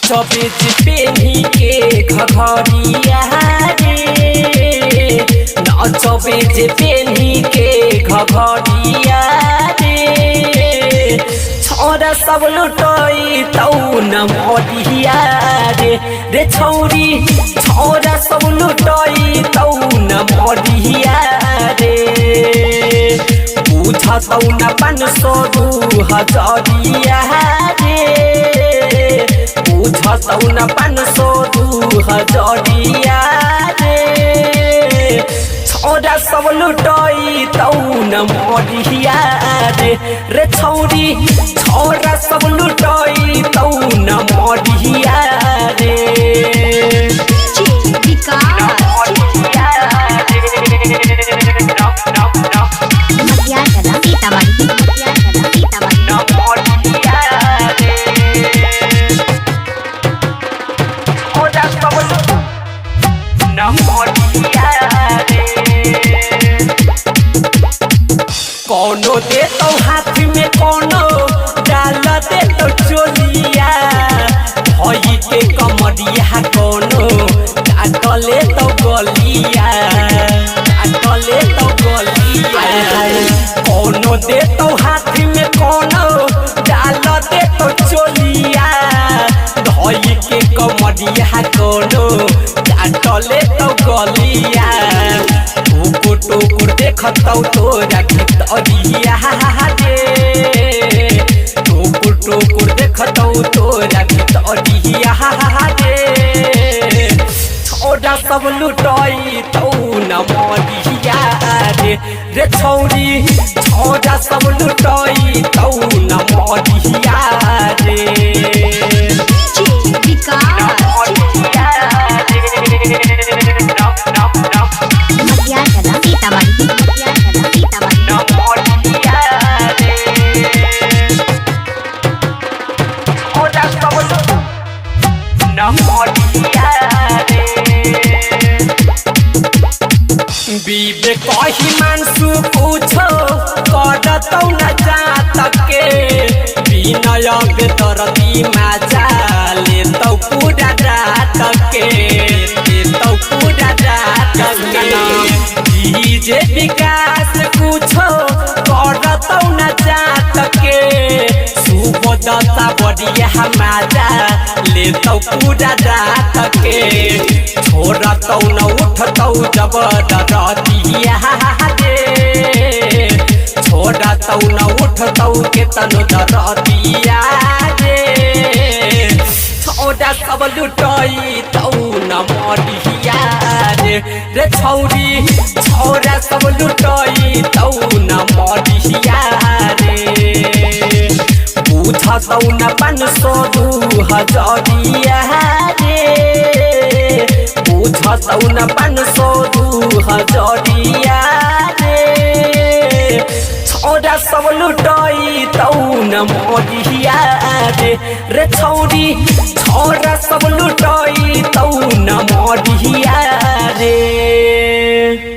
चौबीस पेनी के घघरिया रे चौबीस पेनी के घघरिया रे छोरा सब लुटई तौ न मरिया रे छौरी छोरा सब लुटई तौ न मरिया रे बुझतौ न 500 2000 रे बुझतौ न 500 2000 रे छोरा सब लुटई तौ न मरिया रे छौरी छोरा सब लुटई तौ न मरिया रे कोनो दे तो हाथ में कोनो डाल दे तो चोलिया भई के कमरिया कोनो काटले तो गलिया काटले तो गलिया कोनो दे तो हाथ में कोनो डाल दे तो चोलिया भई के कमरिया कोनो काटले तो गलिया टुकुर देखतौ तोरा भितरिया रे टुकुर देखतौ तोरा भितरिया रे छोरा सब लुटई तौ न मरिया रे छौरी छोरा सब लुटई तौ न मरिया रे बीबे कही मानसू पूछो करतौ न जात के विनय बेदर्दी माजा लेतौ पूरा रात के लेतौ पूरा रात के डीजे विकास पूछो करतौ न जात के सुबोधता बढ़िया माजा लेतौ पूरा रात के छोड़तौ न उठतौ जबरदस्तिया रे छोड़तौ न उठतौ केतनो दरदिया रे छोड़ा सब लुटई तौ न मरिया रे छौरी छोड़ा सब लुटई तौ न मरिया रे बुझतौ न 500 2000 रे बुझतौ न 500 2000 रे छोरा सब लुटई तौ न मरिया रे छौरी छोरा सब लुटई तौ न मरिया रे।